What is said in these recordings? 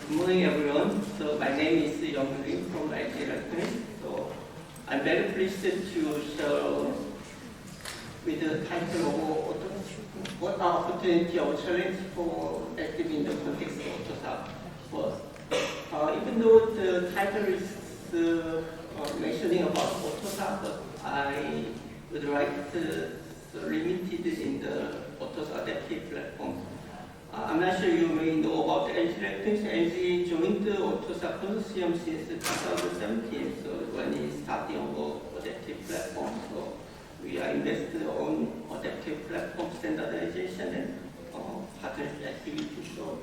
Good morning, everyone. So my name is Young from IT. So I'm very pleased to share with the title of what are opportunity or challenge for SDV in the context of AUTOSAR. But even though the title is mentioning about AUTOSAR, but I would like to limit it in the AUTOSAR adaptive platform. I'm not sure you may know about LG Electronics. LG joined the AUTOSAR consortium since 2017, so when it's starting on adaptive platform. So we are invested on adaptive platform standardization and partnership activities. So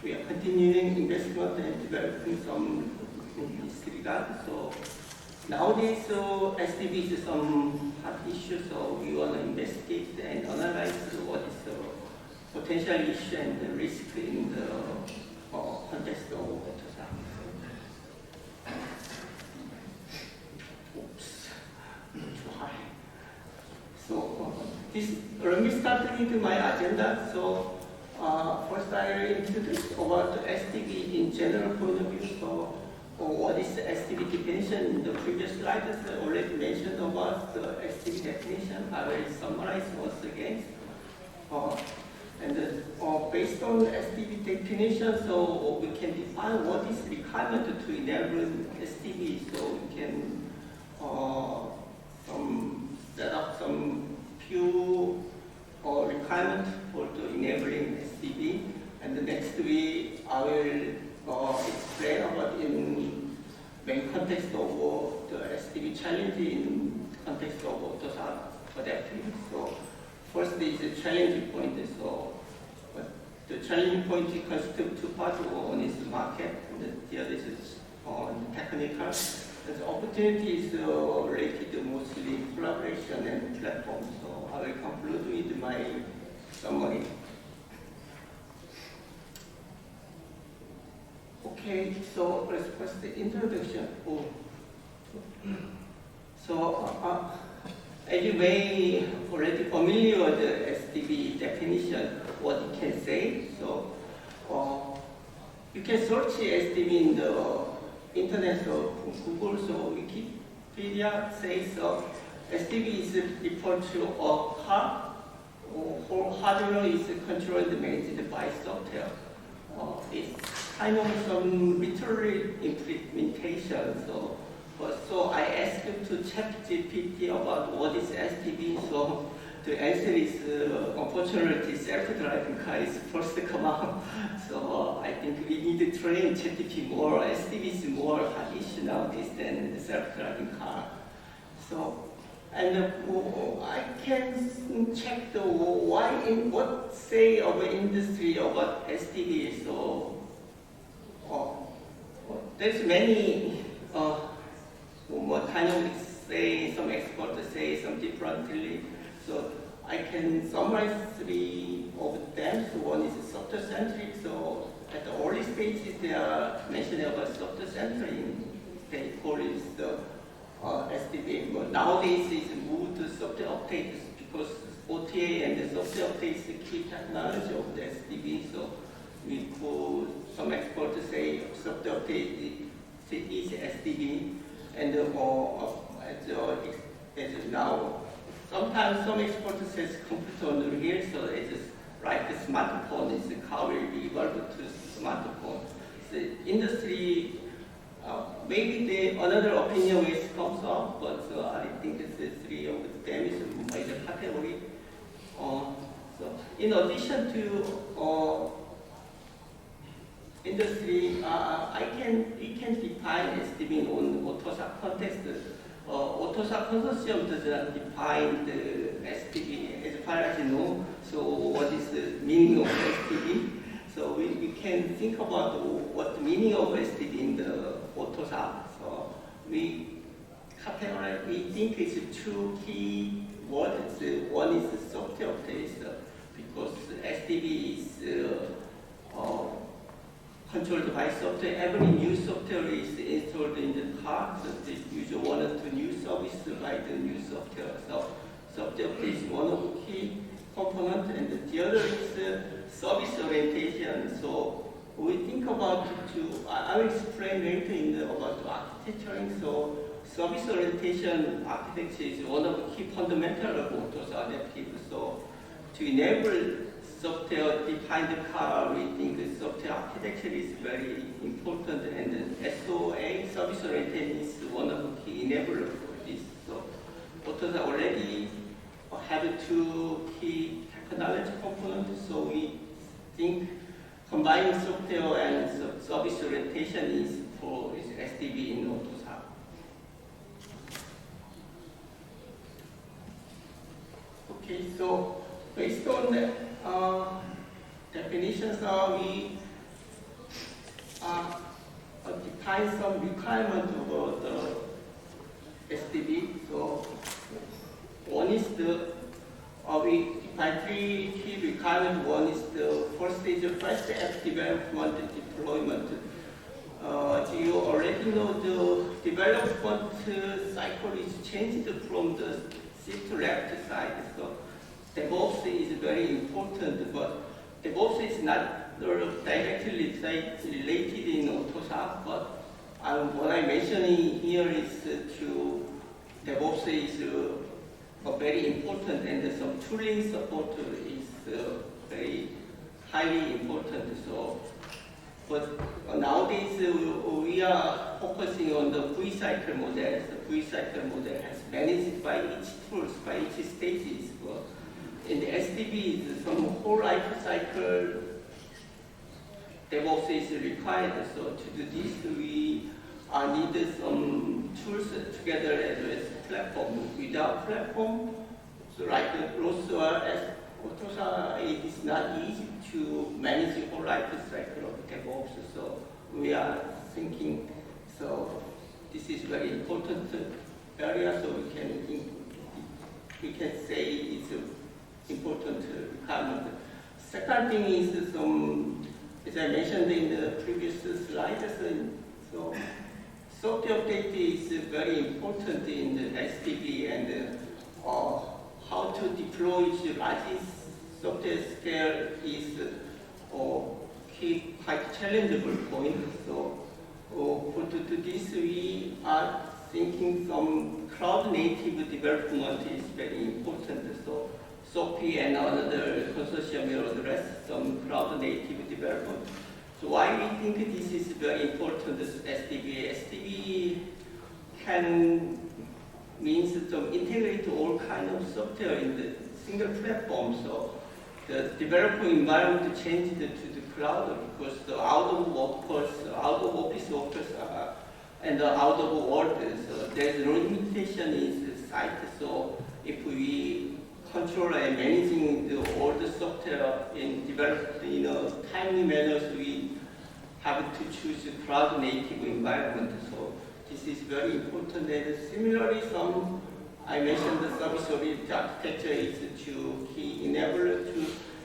we are continuing investment and developing some in this regard. So nowadays, SDV is some hot issue, so we want to investigate and analyze what is the potential issue and the risk in the context of AUTOSAR. Oops, too high. So let me start into my agenda. So first I will introduce about the SDV in general point of view. So what is the SDV definition? In the previous slide, I already mentioned about the SDV definition. I will summarize once again. And based on the SDV definition, so we can define what is requirement to enable SDV. So we can set up some few requirements for the enabling SDV. And the next week I will explain about in main context of the SDV challenge in context of AUTOSAR adaptive. So first is the challenging point. So the challenging point consists of two parts. One is the market, and the other is technical. And the opportunity is related to mostly collaboration and platform. So I will conclude with my summary. Okay, so let's first the introduction. So as you may already familiar with the SDV definition, what it can say. So you can search SDV in the internet or Google. So Wikipedia says SDV is referred to a car or hardware is controlled and managed by software. It's kind of some literary implementation. So I asked to ChatGPT about what is SDV. So the answer is unfortunately self-driving car is first to come out. So I think we need to train ChatGPT more. SDV is more hot issue nowadays than the self-driving car. So and I can check the what say of the industry about SDV. So there's many. What kind of say, some experts say some differently. So I can summarize three of them. So one is software-centric. So at the early stages, they are mentioning about software-centric. They call it the SDV. But nowadays, it's moved to software updates because OTA and the software updates is the key technology of the SDV. So we could, some experts say software update is SDV. And as now, sometimes some experts says computer on here, so it's just like the smartphone is the car will be evolved to smartphone. The industry, maybe another opinion which comes up, but I think it's the three of them is major category. So in addition to industry, we can define SDV on AUTOSAR context. AUTOSAR consortium does not define the SDV as far as you know. So what is the meaning of SDV? So we can think about what the meaning of SDV in the AUTOSAR. So we think it's two key words. One is the software updates because SDV is controlled by software. Every new software is installed in the car. So they usually one or two new services by the new software. So software is one of the key components, and the other is service orientation. So we think about I will explain later about the architecturing. So service orientation architecture is one of the key fundamentals of AUTOSAR adaptive. So to enable software-defined car, we think the software architecture is very important, and the SOA, service orientation, is one of the key enablers for this. So AUTOSAR already have two key technology components, so we think combining software and service orientation is SDV in AUTOSAR. Okay, so based on the definitions, we define some requirements about the SDV. So one is we define three key requirements. One is the first is the first app development and deployment. You already know the development cycle is changed from the shift to left side. So DevOps is very important, but DevOps is not directly related in AUTOSAR, but what I'm mentioning here is DevOps is very important, and some tooling support is very highly important. So, but nowadays we are focusing on the V-cycle model. The V-cycle model has managed by each tools, by each stages. But in the SDV, some whole life cycle DevOps is required. So to do this, we need some tools together as a platform. Without platform, so like AUTOSAR, it is not easy to manage the whole life cycle of DevOps. So we are thinking, so this is very important area, so we can say it's an important requirement. Second thing is as I mentioned in the previous slide, so software update is very important in the SDV, and how to deploy the largest software scale is quite challengeable point. So to do this, we are thinking some cloud-native development is very important. So SOPI and another consortium will address some cloud-native development. So why we think this is very important, this SDV? SDV means to integrate all kinds of software in the single platform. So the developer environment changed to the cloud because the out-of-office workers and the out-of-world. So there's no limitation in the site. So if we control and managing all the software developed in a timely manner, so we have to choose a cloud-native environment. So this is very important. And similarly, I mentioned the service-oriented architecture is two key enablers.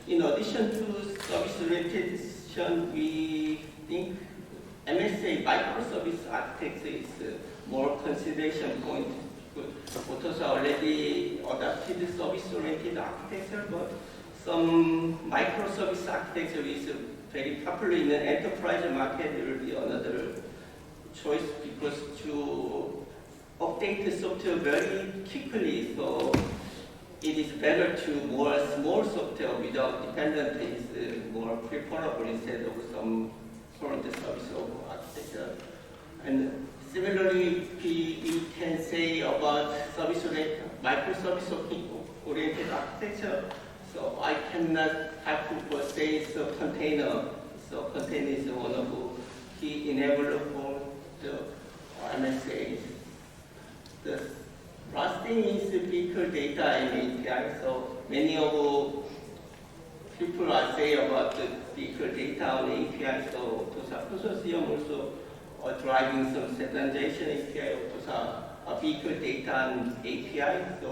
In addition to service-orientation, we think MSA microservice architecture is more consideration point. AUTOSAR already adopted service-oriented architecture, but some microservice architecture is very popular in the enterprise market. There will be another choice because to update the software very quickly, so it is better to more small software without dependency is more preferable instead of some current service architecture. And similarly, we can say about microservice-oriented architecture. So I cannot help but say it's a container. So container is one of the key enablers for the MSA. The last thing is vehicle data and API. So many of people are saying about the vehicle data and API. So AUTOSAR consortium also driving some standardization API, AUTOSAR vehicle data and API. So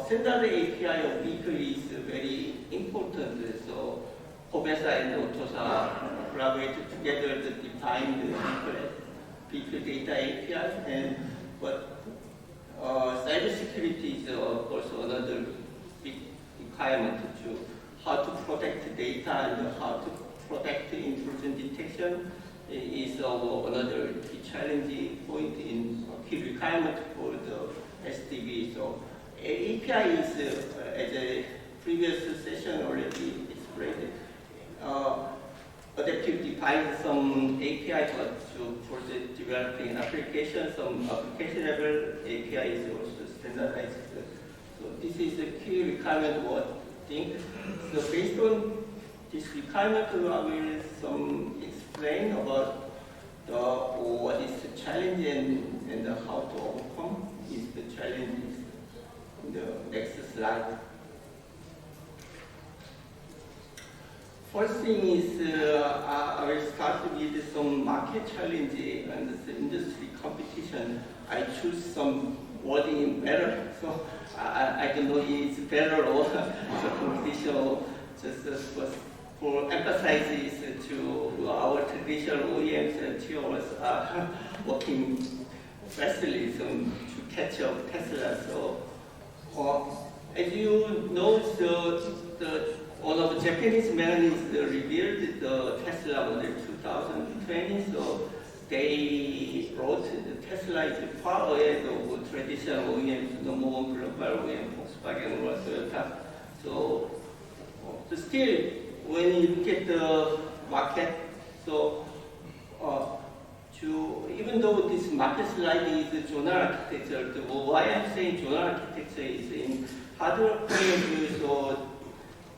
standard API of vehicle is very important. So COBESA and AUTOSAR collaborate together to define the vehicle data API. But cybersecurity is also another big requirement to how to protect the data and how to product intrusion detection is another key challenging point in key requirement for the SDV. So API is, as a previous session already explained, adaptive define some API for the developing application. Some application level API is also standardized. So this is the key requirement what I think. So based on this requirement, I will explain about what is the challenge and how to overcome the challenges in the next slide. First thing is I will start with some market challenge and the industry competition. I choose some wording better, so I don't know if it's better or the competition. Just for emphasizes to our traditional OEMs and tier ones are working fastly to catch up Tesla. So as you know, one of the Japanese magnates revealed the Tesla Model 2020. So they wrote the Tesla is far ahead of traditional OEMs, number one global OEM, Volkswagen or Toyota. So still, when you look at the market, so even though this market slide is zonal architecture, why I'm saying zonal architecture is in hardware point of view, so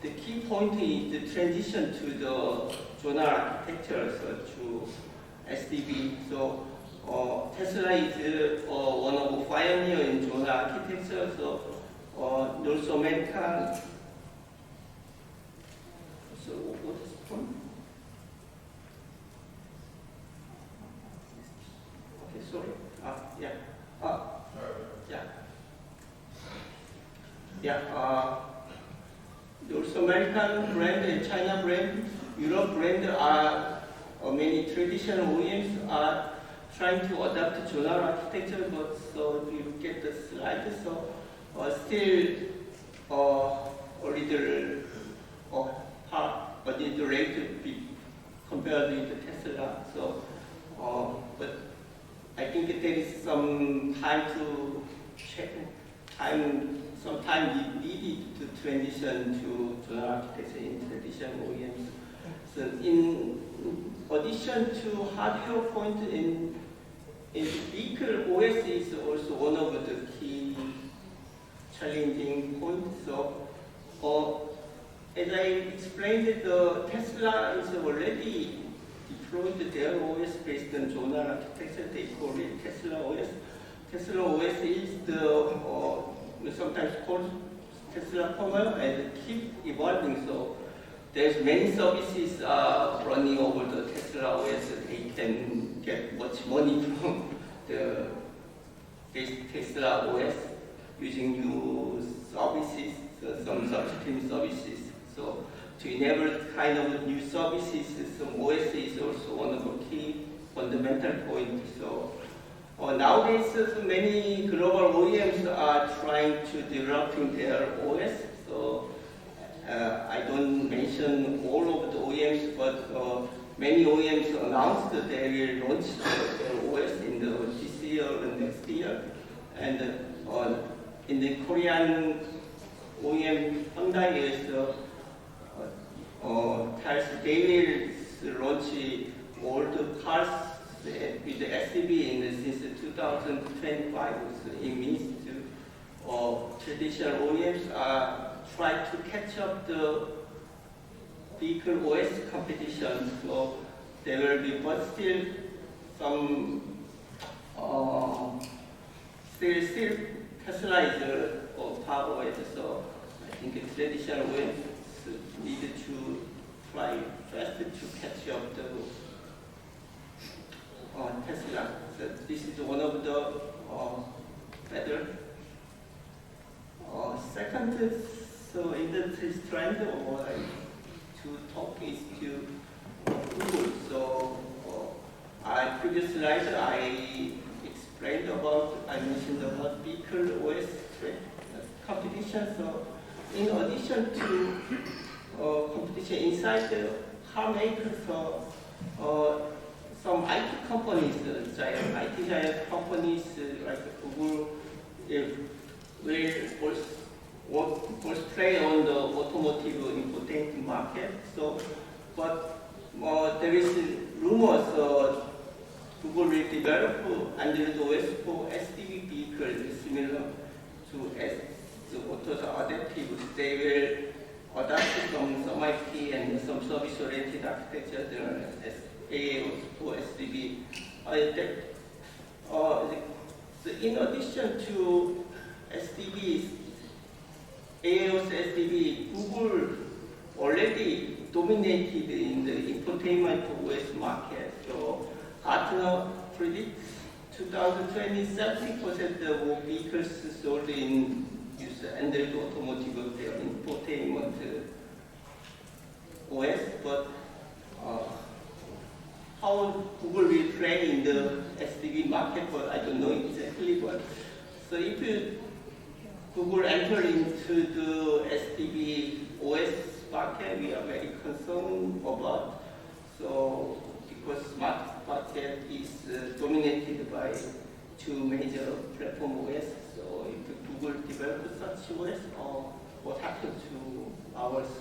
the key point is the transition to the zonal architecture, so to SDV. So Tesla is one of the pioneers in zonal architecture. So North American. So what is the point? Okay, sorry. North American brand and China brand, Europe brand are many traditional OEMs are trying to adapt to zonal architecture, but so if you look at the slide, so still a little hard, but it's rate to be compared with Tesla. So, but I think there is some time to check, some time needed to transition to zonal architecture in traditional OEMs. So in addition to hardware point in the vehicle, OS is also one of the key challenging points. So as I explained, the Tesla is already deployed their OS based on zonal architecture. They call it Tesla OS. Tesla OS is the sometimes called Tesla kernel and keep evolving. So there's many services running over the Tesla OS. They can get much money from the Tesla OS using new services, some subscription services. So to enable kind of new services, some OS is also one of the key fundamental points. So nowadays, many global OEMs are trying to developing their OS. So I don't mention all of the OEMs, but many OEMs announced that they will launch their OS in this year and next year. And in the Korean OEM Hyundai is they will launch all the cars with the SDV since 2025. So it means traditional OEMs are trying to catch up the vehicle OS competition. So there will be, but still some still Tesla is power OS. So I think traditional OEMs needed to try faster to catch up the Tesla. So this is one of the better. Second, so industry trend to talk is to Google. So I previous slide I explained about, I mentioned about vehicle OS competition. So in addition to competition inside the car makers, some IT companies, giant IT giant companies like Google, will also play on the automotive infotainment market. So, but there is rumors Google will develop Android OS for SDV vehicles similar to the AUTOSAR adaptive. They will adapt some IP and some service-oriented architecture as AAOS for SDV. So in addition to SDVs, AAOS SDV, Google already dominated in the infotainment OS market. So Gartner predicts 2020, 70% of vehicles sold in use Android automotive, their infotainment OS, but how Google will play in the SDV market, but I don't know exactly. But so if Google enter into the SDV OS market, we are very concerned about. So because market is dominated by two major platform OS. So if Google develops such OS, what happens to ours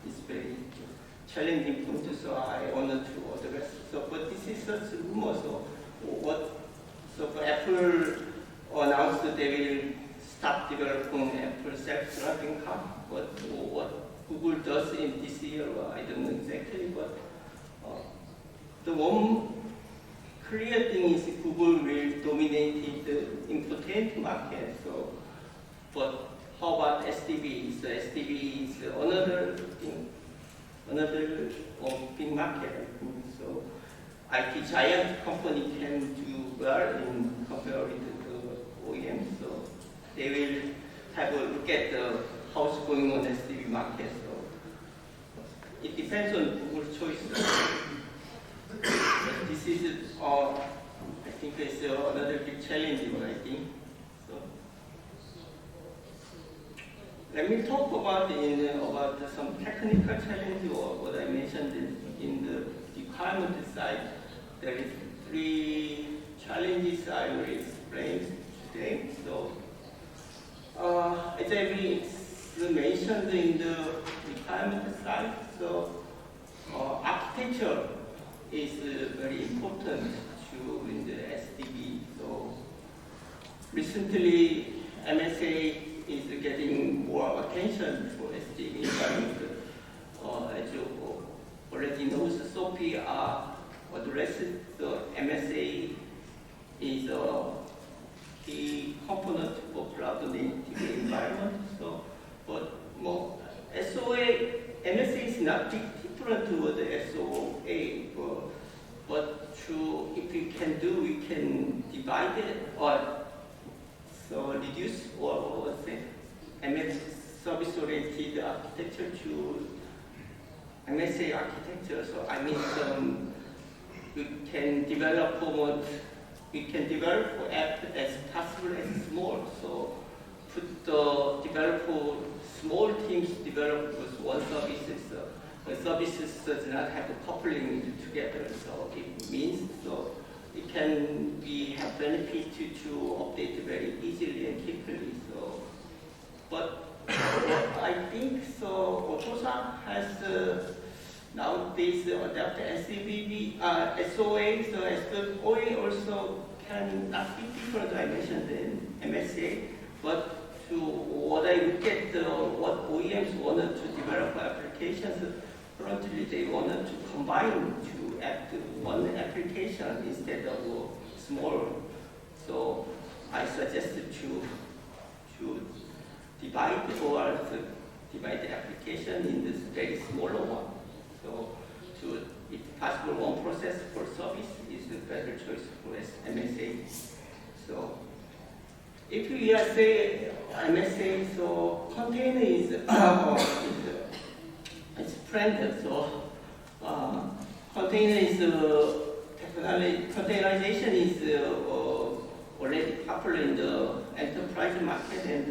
is very challenging point. So I wanted to address. So, but this is such a rumor. So for Apple announced that they will stop developing Apple self-driving car. But what Google does in this year, I don't know exactly. But the one clear thing is Google will dominate the infotainment market. So, but how about SDV? So SDV is another thing, another big market. So IT giant company can do well in comparing to the OEM. So they will have a look at how's going on SDV market. So it depends on Google's choice. But this is, I think, it's another big challenge, I think. So let me talk about some technical challenge or what I mentioned in the requirement side. There is 3 challenges I will explain today. So as I mentioned in the requirement side, so architecture is very important in the SDV. So recently, MSA is getting more attention for SDV. As you already know, SOAP addresses the MSA is a key component for cloud-native environment. So, but more MSA is not different to the SOA, but if we can do, we can divide it or so reduce or say MS service-oriented architecture to MSA architecture. So I mean, we can develop app as possible as small. So put the developer small teams develop with one services. The services does not have a coupling together. So it means so it can have benefit to update very easily and quickly. So, but I think so. AUTOSAR has nowadays adapted SDV, SOA. So SOA also can not be different dimension than MSA. But to what I look at, what OEMs wanted to develop applications. Currently, they wanted to combine to act one application instead of small. So I suggested to divide the application in this very smaller one. So if possible, one process for service is a better choice for MSA. So if we say MSA, so container is it's friendly. So container is containerization is already popular in the enterprise market, and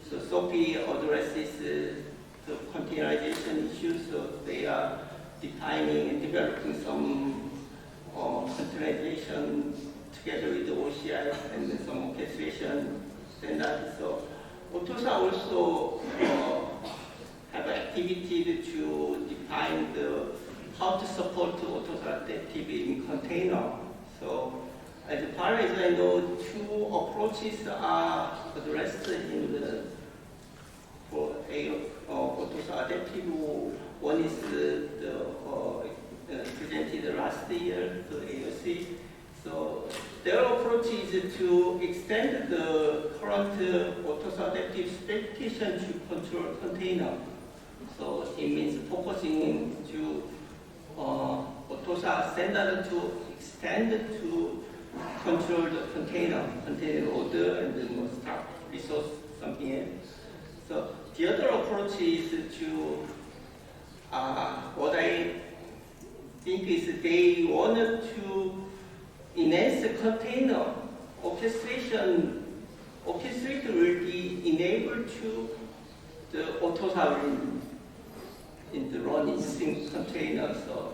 so SOAP addresses the containerization issues. So they are defining and developing some containerization together with the OCI and some orchestration standards. So AUTOSAR also have activity to define how to support AUTOSAR adaptive in container. So as far as I know, two approaches are addressed in the AUTOSAR adaptive. One is presented last year to AOC. So their approach is to extend the current AUTOSAR adaptive specification to control container. So it means focusing to AUTOSAR standard to extend to control the container order and then start resource something else. So the other approach is to what I think is they wanted to enhance the container orchestration. Orchestrator will be enabled to the AUTOSAR in the run in container. So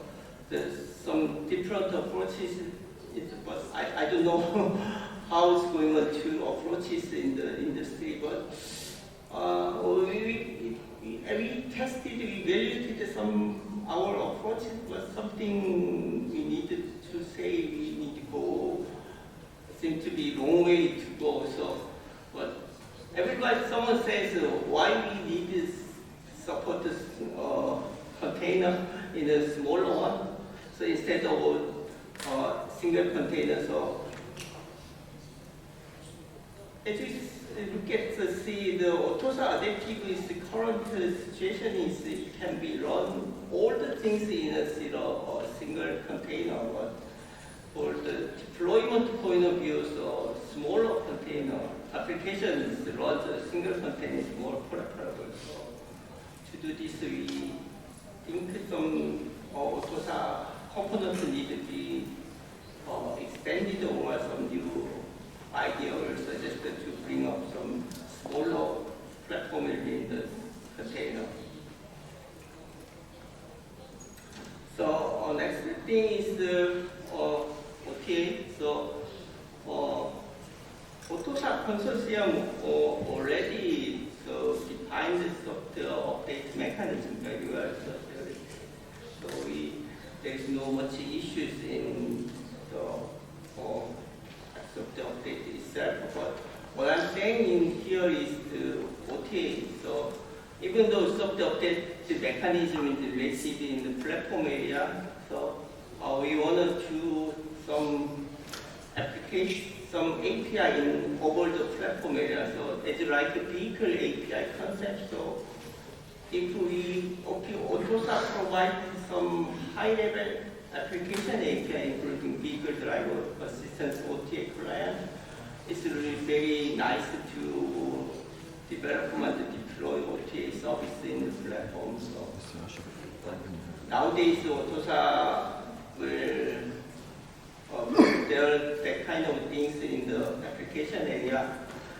there's some different approaches, but I don't know how it's going on to approaches in the industry. But we tested, we evaluated our approaches, but something we needed to say we need to go. Seems to be long way to go. So, but someone says why we need this support this container in a smaller one. So instead of single container, so as we look at the AUTOSAR adaptive is the current situation is it can be run all the things in a single container, but for the deployment point of view, so smaller container applications run a single container is more preferable. So to do this, we think some AUTOSAR components need to be expanded or some new idea or suggested to bring up some smaller platform in the container. So next thing is the OTA. So AUTOSAR consortium already defined the software update mechanism very well. So there is no much issues in the software update itself. But what I'm saying in here is the OTA. So even though software update mechanism is listed in the platform area, so we want to do some application, some API in over the platform area. So it's like a vehicle API concept. So if we AUTOSAR provide some high-level application API, including vehicle driver assistance OTA client, it's really very nice to develop and deploy OTA service in the platform. So nowadays, AUTOSAR will there are that kind of things in the application area.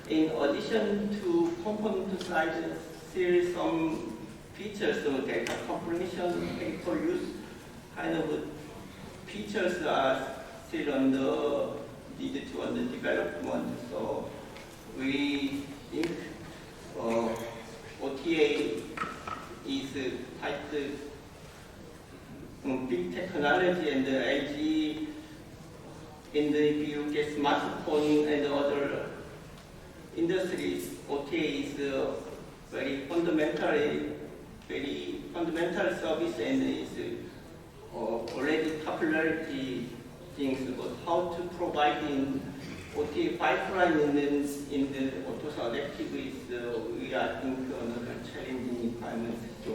In addition to component side, still some features, so data compression, paper use, kind of features are still needed to under development. So we think OTA is quite big technology, and LG, if you get smartphone and other industries, OTA is very fundamental service, and is already popularity things about how to provide in OTA pipeline in the AUTOSAR adaptive is we are think another challenging requirement. So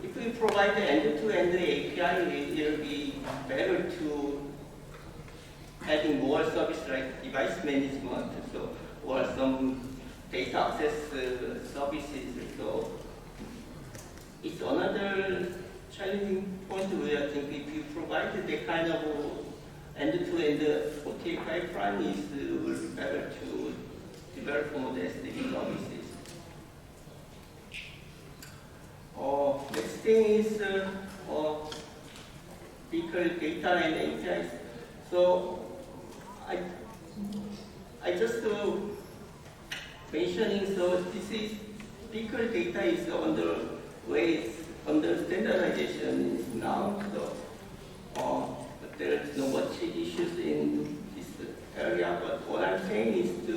if we provide the end-to-end API, it will be better to adding more service like device management, so or some data access services. So it's another challenging point where I think if you provide the kind of end-to-end OTA pipeline, is better to develop more SDV services. Next thing is vehicle data and APIs. So I just mentioning, so this is vehicle data is under standardization now. So but there is no much issues in this area. But what I'm saying is to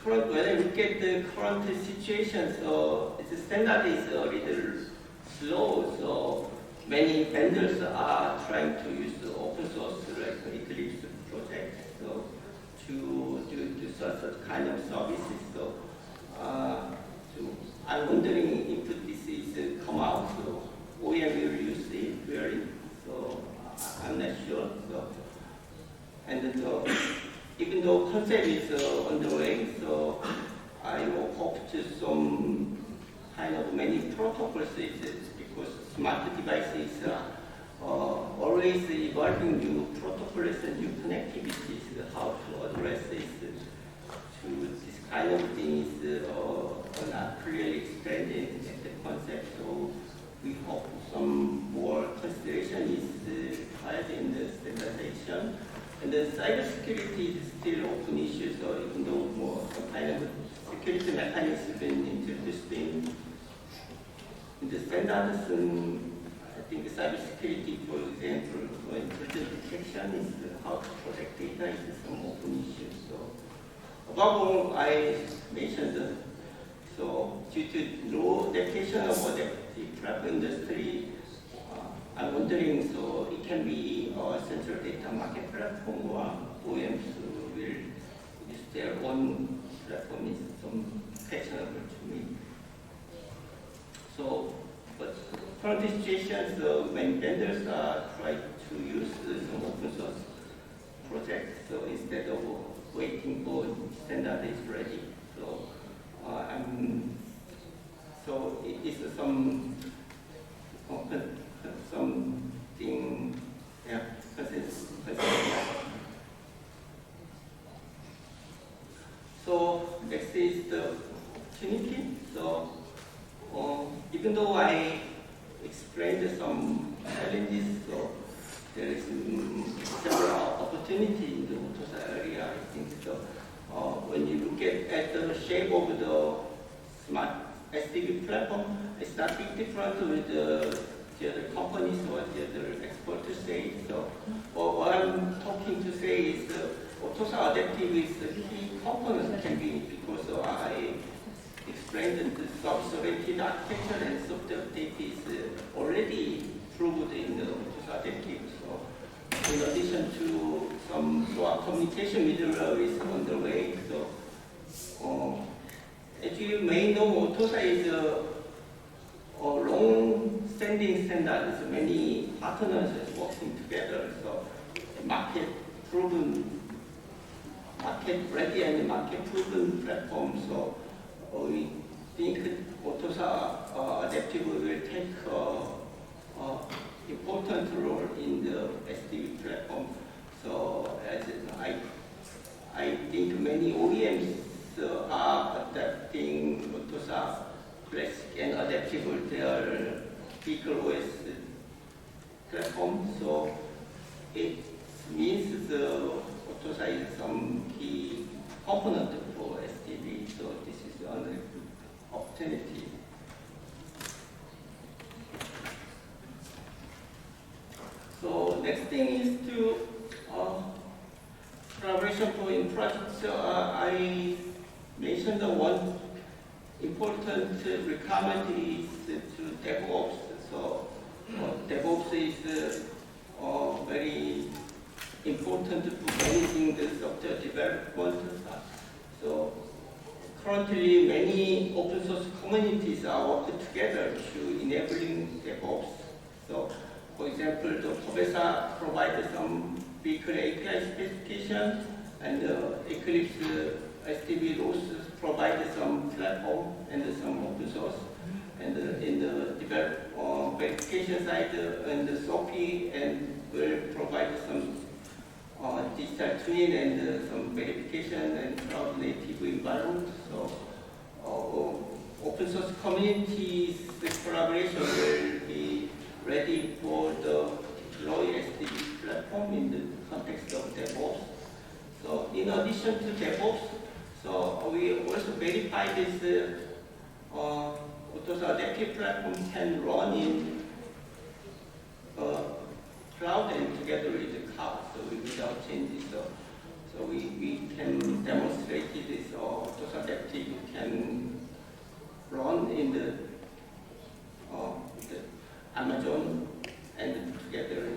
when I look at the current situation, so the standard is a little slow. So many vendors are trying to use the open source like Eclipse project, so to do such kind of services. So I'm wondering if this is come out, so OEM will use it really. So I'm not sure. So and even though concept is underway, so I hope to some kind of many protocols because smart devices are always evolving new protocols and new connectivities. How to address this to this kind of things are not clearly explained in the concept. So we hope some more consideration is required in the standardization. And the cybersecurity is still open issue, so even though more some kind of security mechanism has been introduced in the standards, I think the cybersecurity, for example, for intrusion detection is how to protect data is some open issues. So above all, I mentioned so due to low adaptation of the prep industry, I'm wondering, so it can be a central data market platform or OEMs will use their own platform is some questionable to me. So, but current situations, when vendors are trying to use some open source projects, so instead of waiting for standard is ready, so so it is something, yeah, So next is the opportunity. So even though I explained some challenges, so there is several opportunities in the AUTOSAR area. I think so. When you look at the shape of the smart SDV platform, it's not big different with the other companies or the other experts say. So what I'm talking to say is AUTOSAR adaptive is the key component can be because I explained the service-oriented architecture and software update is already proved in the AUTOSAR adaptive. So in addition to some communication middleware is underway. So as you may know, AUTOSAR is a long-standing standard. So many partners are working together. So market-ready and market-proven platform. So we think AUTOSAR adaptive will take important role in the SDV platform. So as I think many OEMs are adapting AUTOSAR classic and adaptive their vehicle OS platform. So it means the AUTOSAR is some key component for SDV. So this is an opportunity. So next thing is to collaboration for in projects. I mentioned the one important requirement is to DevOps. So DevOps is very important for managing the software development. So currently many open source communities are working together to enabling DevOps. So for example, the AUTOSAR provides some vehicle API specification and Eclipse SDV rules provide some platform and some open source. And in the verification side, and the SOPI and will provide some digital twin and some verification and cloud native environment. So open source communities collaboration will be ready in addition to DevOps, so we also verify this AUTOSAR adaptive platform can run in cloud and together with the cloud, so without changes. So we can demonstrate this AUTOSAR adaptive can run in the Amazon and together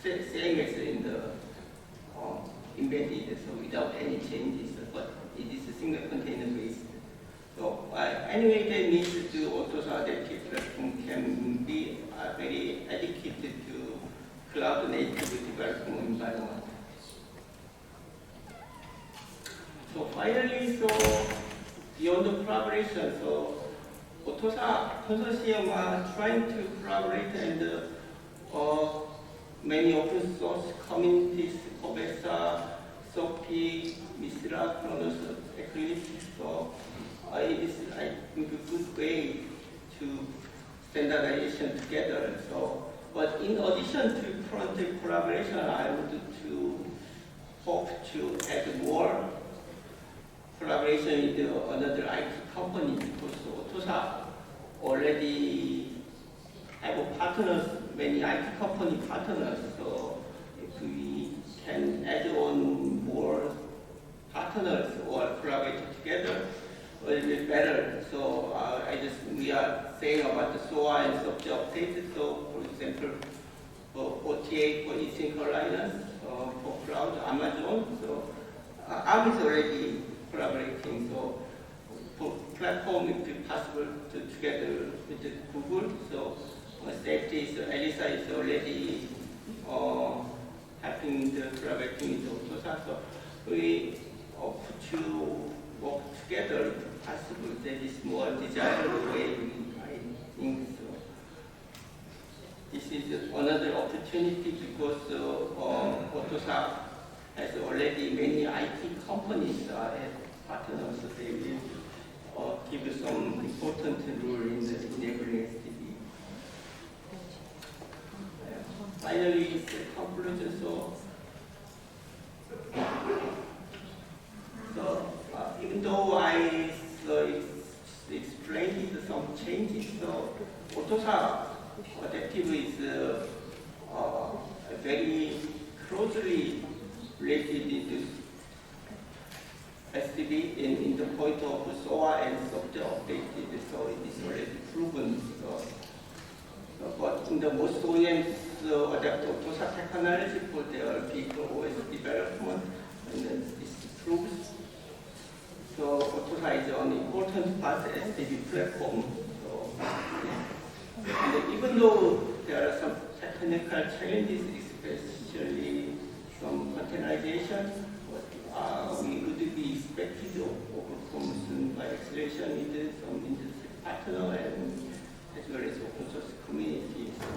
same as in the embedded, so without any changes, but it is a single container based. So anyway, that means the AUTOSAR adaptive platform can be very adequate to cloud native development environment. So finally, so beyond the collaboration, so AUTOSAR consortium are trying to collaborate and many open source communities, COBESA, SOPI, MISRA, Kronos, Eclipse. So it is, I think, a good way to standardization together. So, but in addition to current collaboration, I would to hope to add more collaboration with another IT company, because AUTOSAR already have partners, many IT company partners. So if we can add on more partners or collaborate together, it will be better. So we are saying about the SOA and SOPI updates. So for example, for OTA for async alignment, for cloud, Amazon. So ARM is already collaborating. So for platform, it will be possible to together with Google. So safety is, ELISA is already having the collaborating with AUTOSAR. So we hope to work together if possible. That is more desirable way, I think. So this is another opportunity because AUTOSAR has already many IT companies as partners. So they will give some important role in the enabling SDV. Finally, it's a conclusion. So even though I explained some changes, so AUTOSAR adaptive is very closely related to SDV in the point of SOA and SOPI updated, so it is already proven. But in the most OEMs adapt AUTOSAR technology for their vehicle OS development, and this proves. So AUTOSAR is an important part of the SDV platform. So, and even though there are some technical challenges, especially some containerization, we would be expected to overcome soon by acceleration with some industry partner and as well as open source community. So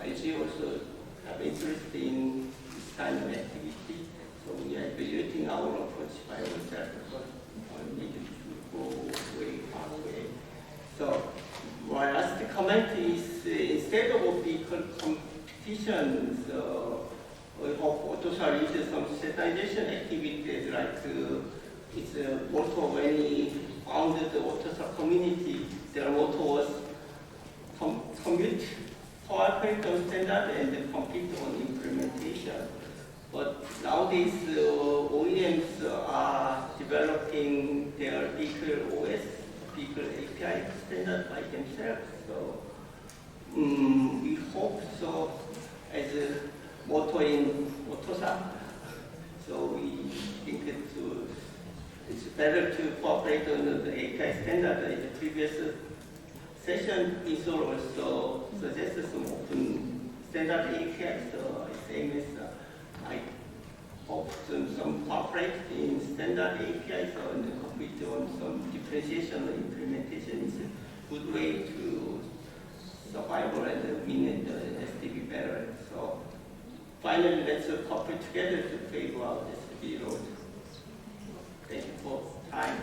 IG also have interest in this kind of activity. So we are evaluating our approach by ourselves, because we need to go way halfway. So my last comment is instead of vehicle competition, we hope AUTOSAR leads some standardization activities like its motto when we founded the AUTOSAR community. Their motto was commit, cooperate on standard and compete on implementation. But nowadays OEMs are developing their vehicle OS, vehicle API standard by themselves. So we hope so as a motto in AUTOSAR. So we think it's better to cooperate on the API standard. In the previous session, ISO also suggested some open standard API. So same as I hope some cooperate in standard API, so and compete on some differentiation or implementation is a good way to survival and win the SDV better. So finally, let's cooperate together to favor out SDV road. Thank you for time.